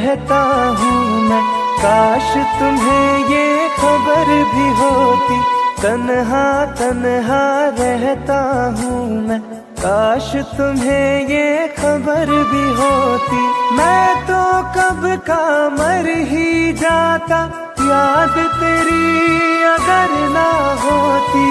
रहता हूँ मैं, काश तुम्हें ये खबर भी होती। तन्हा तन्हा रहता हूँ मैं, काश तुम्हें ये खबर भी होती। मैं तो कब का मर ही जाता, याद तेरी अगर ना होती।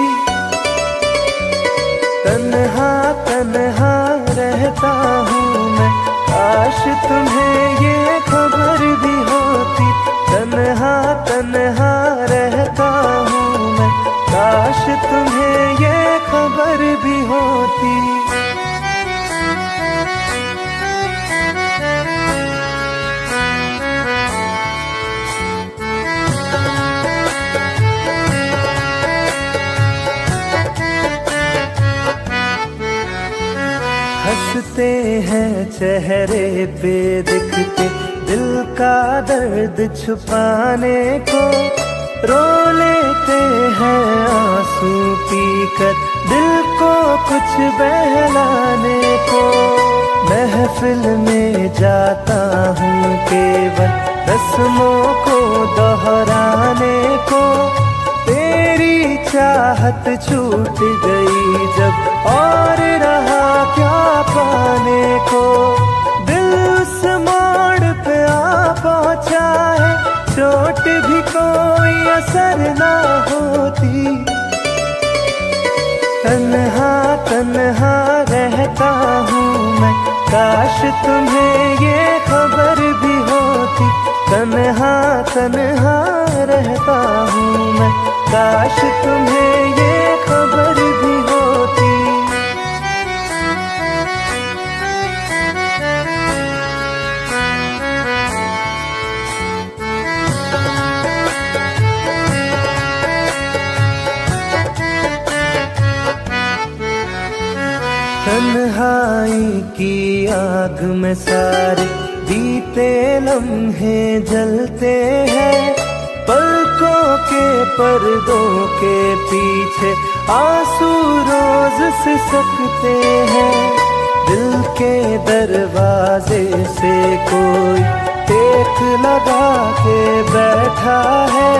तन्हा तन्हा रहता हूँ मैं, काश तुम्हें ये खबर भी होती। तन्हा तन्हा रहता हूँ मैं, काश तुम्हें ये खबर भी होती। हंसते हैं चेहरे पे दिखते, दिल का दर्द छुपाने को। रो लेते हैं आंसू पीकर, दिल को कुछ बहलाने को। महफिल में जाता हूँ केवल रस्मों को दोहराने को। तेरी चाहत छूट गई जब, और रहा क्या पाने को। दिल उस मोड़ पे आ पहुंचा है, चोट भी कोई असर ना होती। तन्हा तन्हा रहता हूँ मैं, काश तुम्हें ये खबर भी होती। तन्हा तन्हा रहता हूँ मैं, काश तुम्हें ये खबर भी होती। तन्हाई की आग में सारे बीते लम्हे जलते हैं। पलकों के पर्दों के पीछे आंसू रोज सिसकते हैं। दिल के दरवाजे से कोई टेक लगा के बैठा है।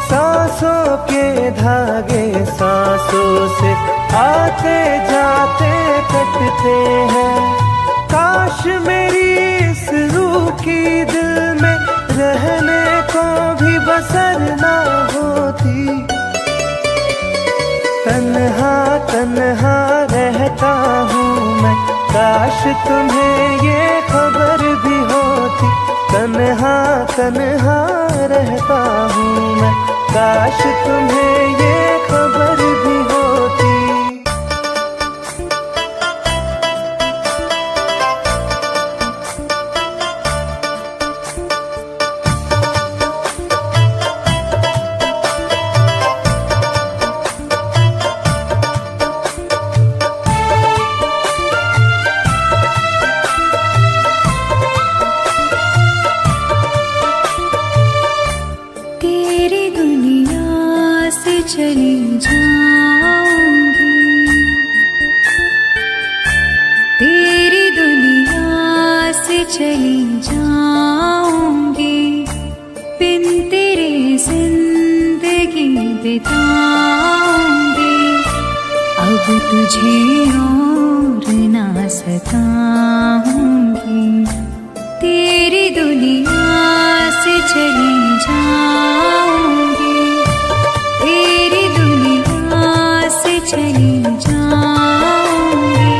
सांसों के धागे सांसों से आते जाते कटते हैं। काश मेरी इस रूह की दिल में रहने को भी बसर ना होती। तन्हा तन्हा रहता हूँ मैं, काश तुम्हें ये खबर भी होती। तन्हा तन्हा रहता हूँ मैं, काश तुम्हें ये खबर भी होती। चली जाऊंगी, तेरी दुनिया से चली जाऊंगी। बिन तेरे जिंदगी बिताऊंगी। अब तुझे और ना सताऊंगी। तेरी दुनिया से चली जाऊंगी, तेरी दुनिया से चली जाऊंगी।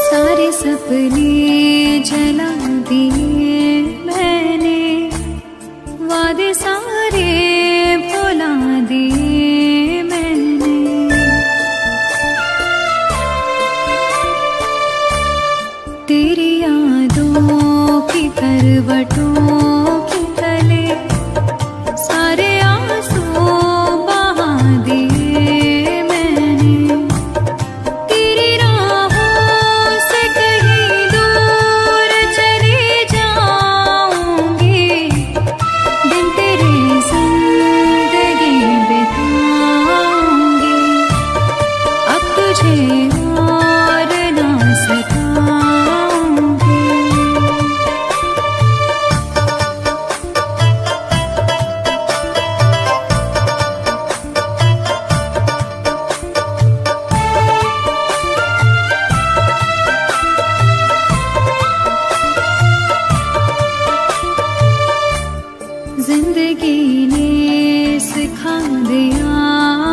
सारे सपने जला दिए मैंने, वादे सारे भुला दिए मैंने। तेरी यादों की करवटों के तले सारे आंसू बहा दिए मैंने। तेरी राहों से कहीं दूर जिंदगी ने सिखा दिया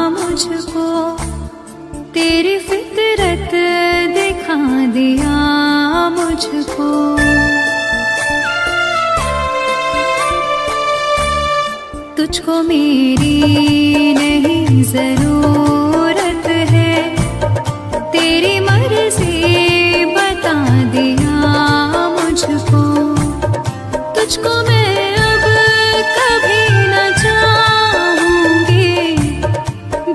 मुझको, तेरी फितरत दिखा दिया मुझको। तुझको मेरी नहीं जरूरत है, तेरी मर्जी बता दिया मुझको। तुझको मैं अब कभी न चाहूंगी,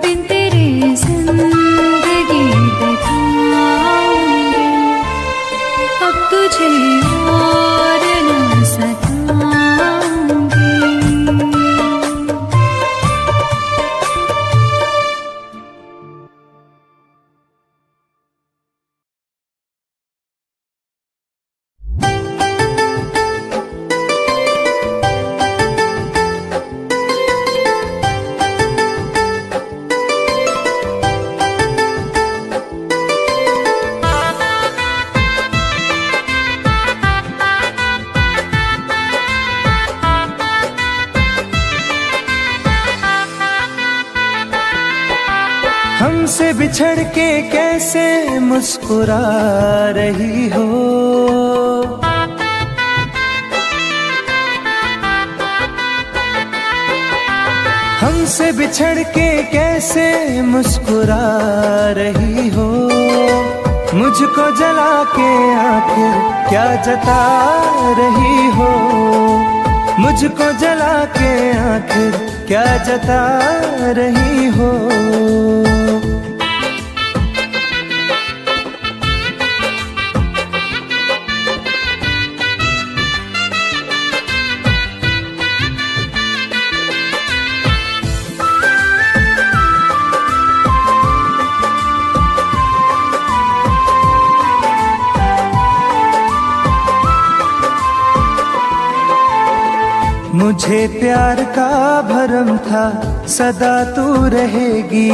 बिन तेरे जिंदगी बिताऊंगी। अब तुझे और न सताऊंगी। हमसे बिछड़ के कैसे मुस्कुरा रही हो, हमसे बिछड़ के कैसे मुस्कुरा रही हो। मुझको जला के आखिर क्या जता रही हो, मुझको जला के आखिर क्या जता रही हो। मुझे प्यार का भरम था सदा तू रहेगी,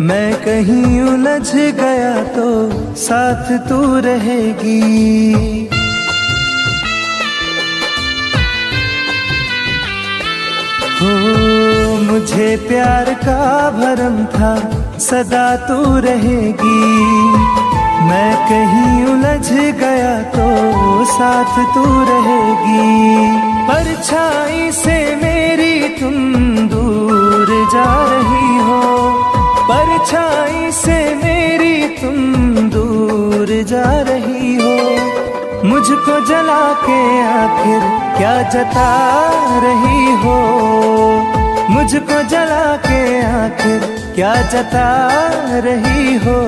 मैं कहीं उलझ गया तो साथ तू रहेगी। हो मुझे प्यार का भरम था सदा तू रहेगी, मैं कहीं उलझ गया तो साथ तू रहेगी। परछाई से मेरी तुम दूर जा रही हो, परछाई से मेरी तुम दूर जा रही हो। मुझको जला के आखिर क्या जता रही हो, मुझको जला के आखिर क्या जता रही हो।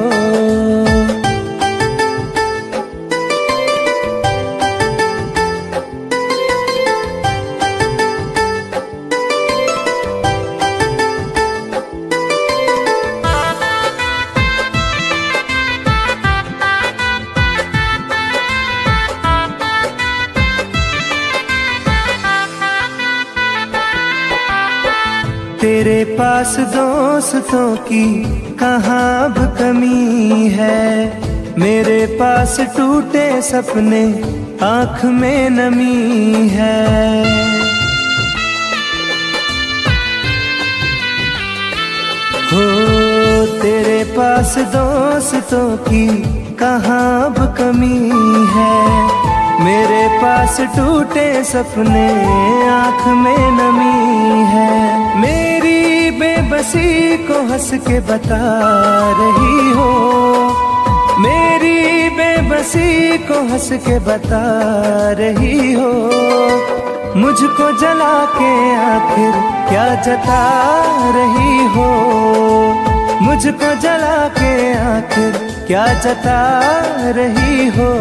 तेरे पास दोस्तों की कहाँ अब कमी है, मेरे पास टूटे सपने आँख में नमी है। हो तेरे पास दोस्तों की कहाँ अब कमी है, मेरे पास टूटे सपने आँख में नमी है। मेरी बेबसी को हंस के बता रही हो, मेरी बेबसी को हंस के बता रही हो। मुझको जला के आखिर क्या जता रही हो, मुझको जला के आखिर क्या जता रही हो।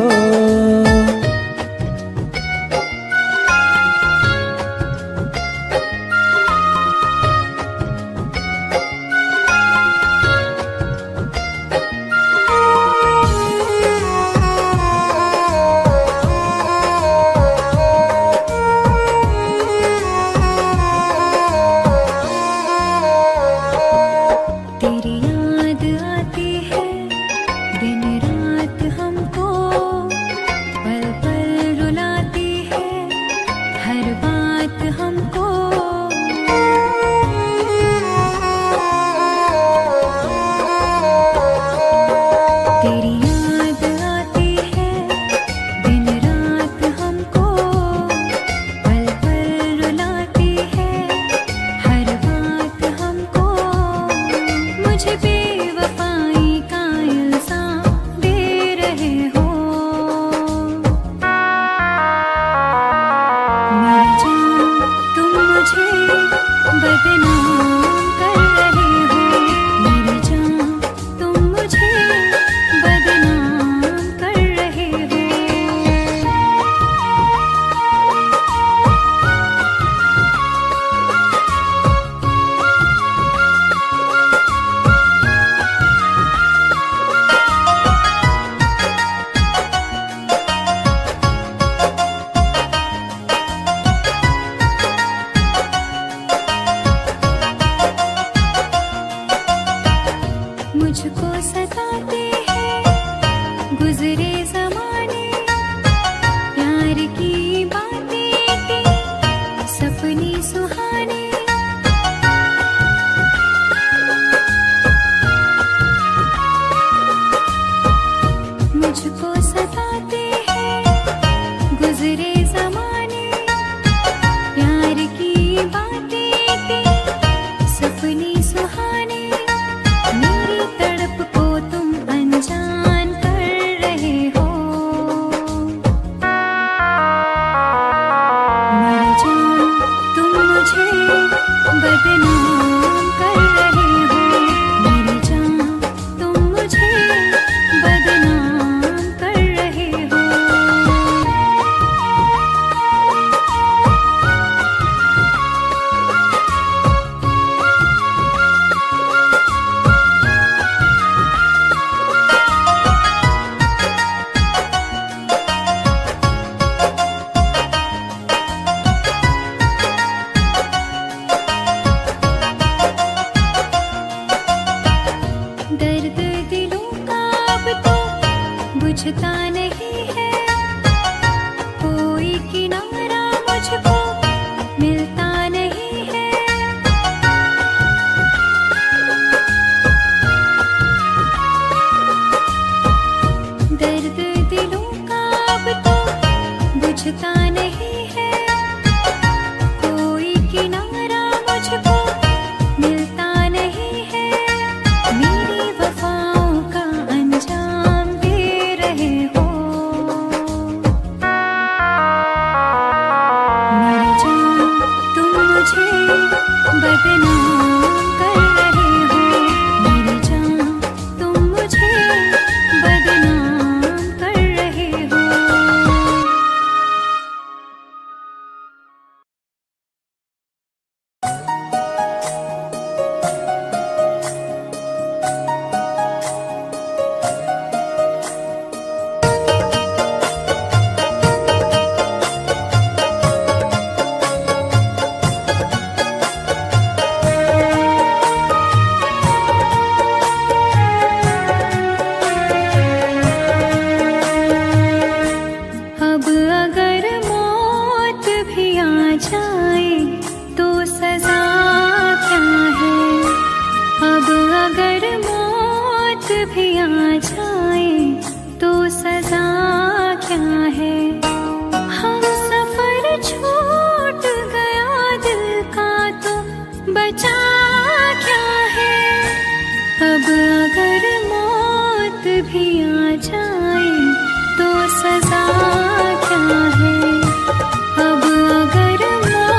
रात हमको तेरी याद आती है दिन रात हमको, पल पल रुलाती है हर बात हमको। मुझे बेवफाई का इल्जाम दे रहे हो, मेरी जान तुम मुझे बदनाम कर रहे हो, मेरी जान तुम मुझे बदनाम कर रहे हो। मुझको सताते हैं गुजरे ज़माने, प्यार की बातें थी सपने सुहाने। मुझको सताते हैं गुजरे ज़माने, प्यार की बातें थी सपने सुहाने। मेरी तड़प को तुम अनजान कर रहे हो, मेरी जान तुम मुझे बदनाम कर रहे हो, मेरी जान तुम मुझे बदनाम कर रहे हो। दर्द दिलों का अब तो बुझता नहीं है, कोई किनारा मुझको मिलता नहीं है। दर्द दिलों का अब तो बुझता नहीं है, कोई किनारा मुझको मिलता नहीं है। मेरी वफाओं का अंजाम दे रहे हो, मेरी जान तुम मुझे बदनाम कर रहे हो, मेरी जान तुम मुझे बदनाम कर रहे हो। अब अगर मौत भी आ जाए तो सजा क्या है, अब अगर मौत भी आ जाए तो सजा क्या है। हम सफर छूट गया दिल का तो बचा क्या है। अब अगर मौत भी आ जाए तो सजा क्या है, अब अगर मौत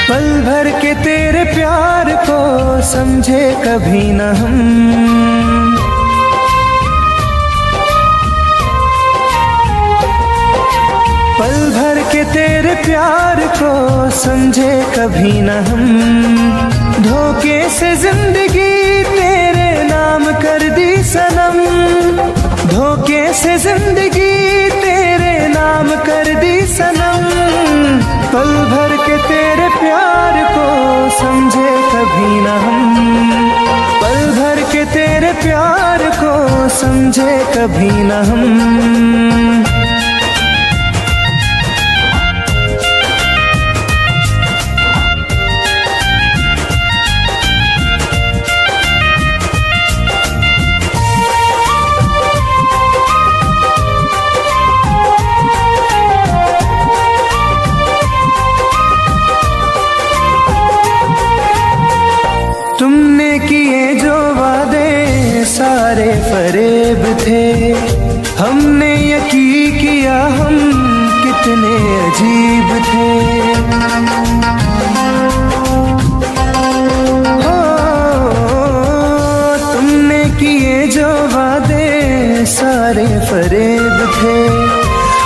पल भर के तेरे प्यार को समझे कभी न हम, पल भर के तेरे प्यार को समझे कभी न हम। धोखे से जिंदगी तेरे नाम कर दी सनम, धोखे से जिंदगी तेरे नाम कर दी सनम। पल भर के तेरे प्यार को समझे कभी न हम, पल भर के तेरे प्यार को समझे कभी न हम। तुमने किए जो वादे सारे फरेब थे, हमने यकीन किया हम कितने अजीब थे। हो तुमने किए जो वादे सारे फरेब थे,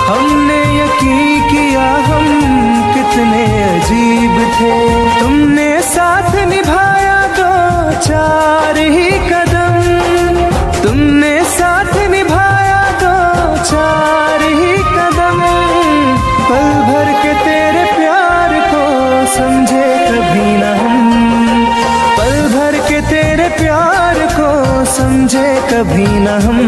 हमने यकीन किया हम कितने अजीब थे। तुमने साथ निभाया चार ही कदम, तुमने साथ निभाया तो चार ही कदम। पल भर के तेरे प्यार को समझे कभी न हम, पल भर के तेरे प्यार को समझे कभी न हम।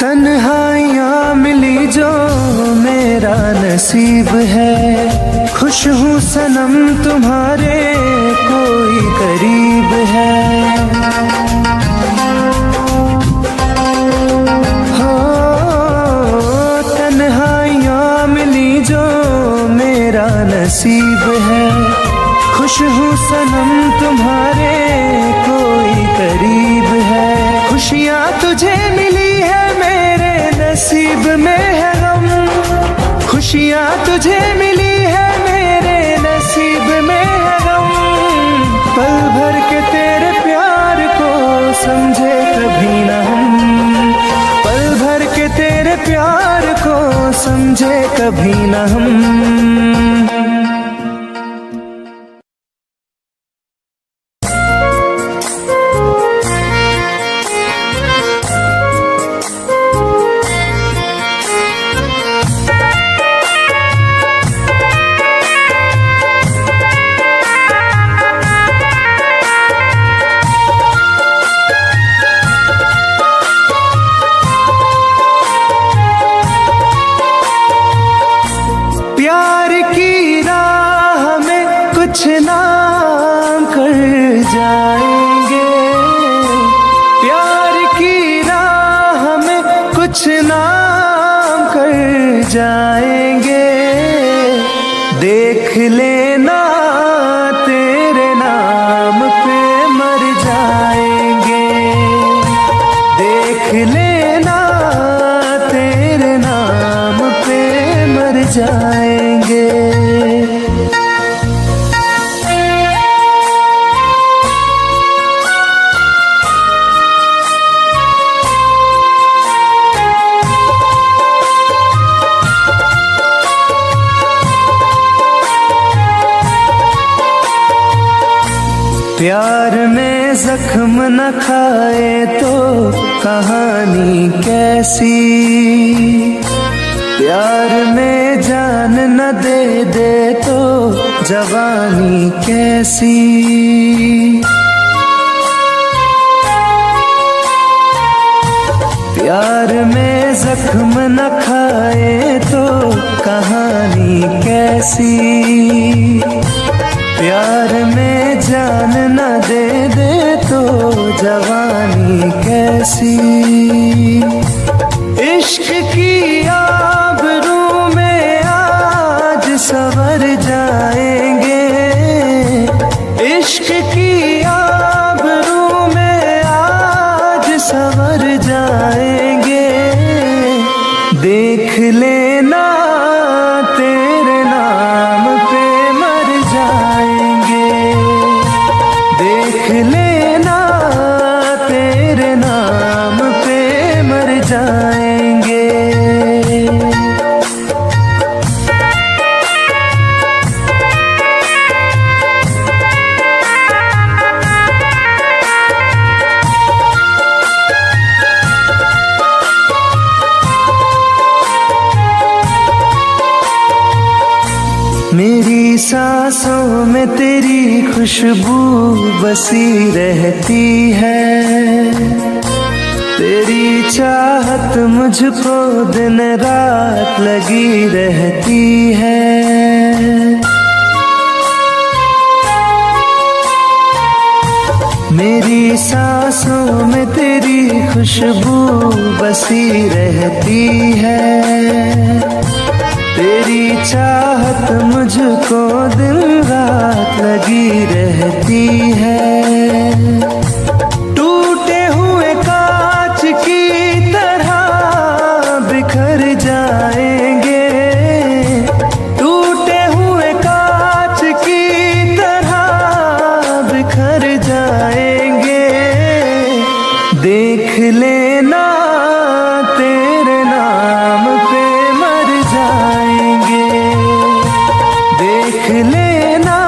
तन्हाइयाँ मिली जो मेरा नसीब है, खुश हूँ सनम तुम्हारे कोई करीब है। हो तन्हाइयाँ मिली जो मेरा नसीब है, खुश हूँ सनम तुम्हारे कोई करीब है। खुशियाँ तुझे मिली है मेरे नसीब में है गम, खुशियाँ तुझे मिली है मेरे नसीब में है गम। पल भर के तेरे प्यार को समझे कभी न हम, पल भर के तेरे प्यार को समझे कभी न हम। कुछ नाम कर जाएंगे, प्यार की राह में कुछ नाम कर जाएंगे। देख लेना तेरे नाम पे मर जाएंगे, देख लेना तेरे नाम पे मर जाएंगे। प्यार में जख्म न खाए तो कहानी कैसी, प्यार में जान न दे दे तो जवानी कैसी। प्यार में जख्म न खाए तो कहानी कैसी, प्यार में जान न दे दे तो जवानी कैसी। इश्क की आबरू में आज संवर जाएंगे, इश्क की आबरू में आज संवर जाएंगे। देख लेना तेरे नाम पे मर जाएंगे, देख लेना तेरे नाम पे मर जाएंगे। मेरी सांसों में तेरी खुशबू बसी रहती है, तेरी चाहत मुझको दिन रात लगी रहती है। मेरी सांसों में तेरी खुशबू बसी रहती है, तेरी चाहत मुझको दिन रात लगी रहती है। टूटे हुए कांच की तरह बिखर जाएंगे, टूटे हुए कांच की तरह बिखर जाएंगे। देख लेना तेरे नाम पे मर जाएंगे, देख लेना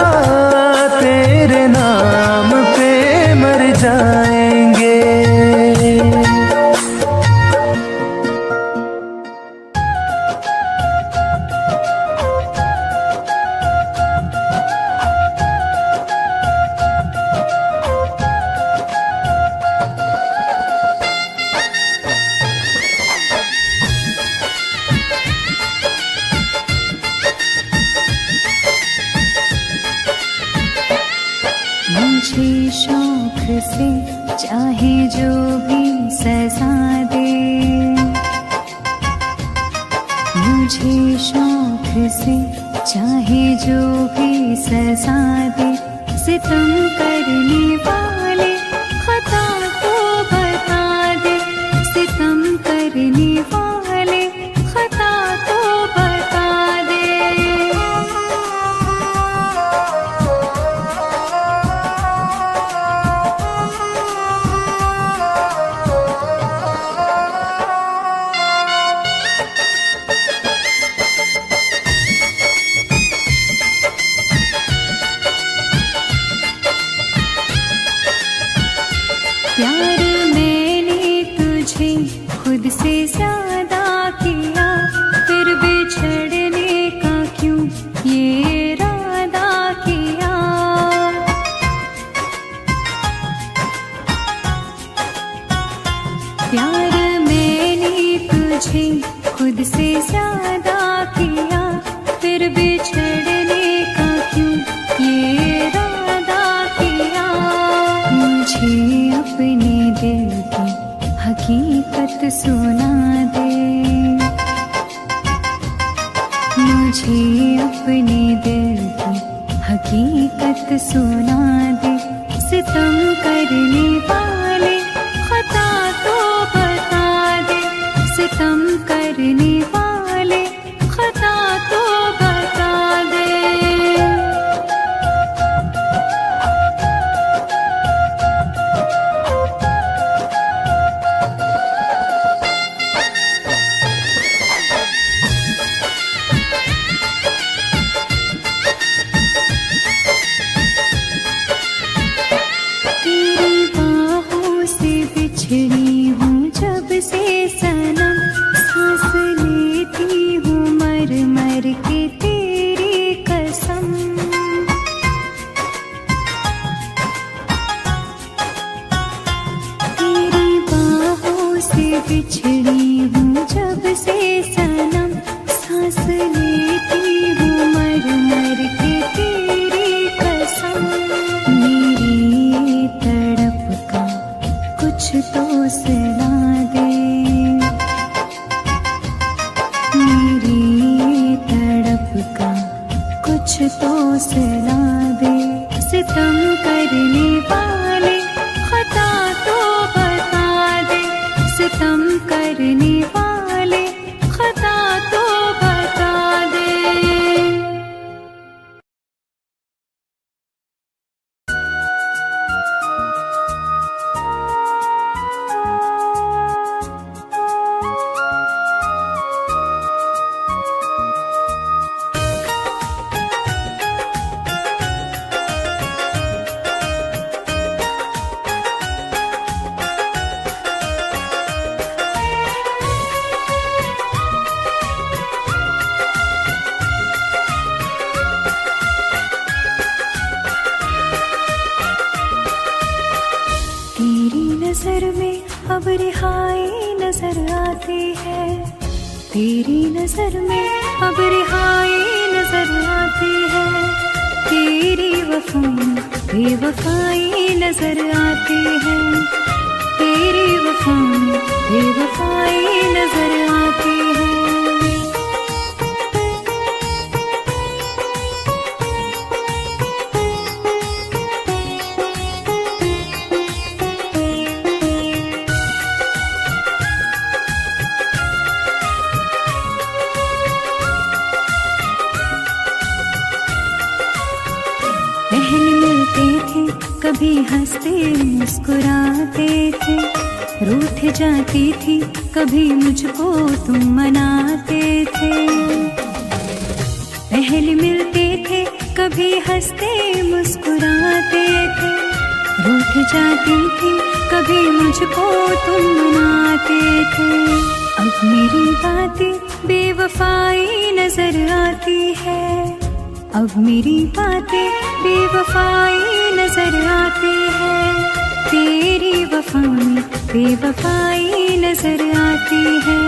तेरे नाम पे मर जाएंगे। मुझे शौक से चाहे जो भी सजा दे, मुझे शौक से चाहे जो भी सजा दे। सितम करने वाले खता को बता दे, सितम करने वाले खता को बता दे। प्यार मैंने तुझे खुद से ज्यादा किया, फिर बिछड़ने का क्यों ये इरादा किया। प्यार मैंने तुझे खुद से ज्यादा किया, फिर बिछड़ने का क्यों ये इरादा किया। मुझे अपने दिल की हकीकत सुना दे, मुझे अपने दिल की हकीकत सुना दे। सितम करने वाले खता तो बता दे, सितम करने वाले खता तो बता दे। तेरी बाहों से बिछड़ी हूँ जब से सनम, सांस लेती हूँ मर मर के तेरी कसम। तेरी बाहों से बिछड़ी हूँ जब से सनम, सांस लेती हूँ मर मर के तेरी कसम। मेरी नजर में अब रिहाई नजर आती है, तेरी नजर में अब रिहाई नजर आती है, तेरी वफा में बेवफाई नजर आती है, तेरी वफा में बेवफाई नजर आती है। पहले मिलते थे कभी हंसते मुस्कुराते थे, रूठ जाती थी कभी मुझको तुम मनाते थे। पहले मिलते थे कभी हंसते मुस्कुराते थे, रूठ जाती थी कभी मुझको तुम मनाते थे। अब मेरी बातें बेवफाई नजर आती है, अब मेरी बातें बेवफाई नजर आती है, तेरी वफा में बेवफाई नजर आती है।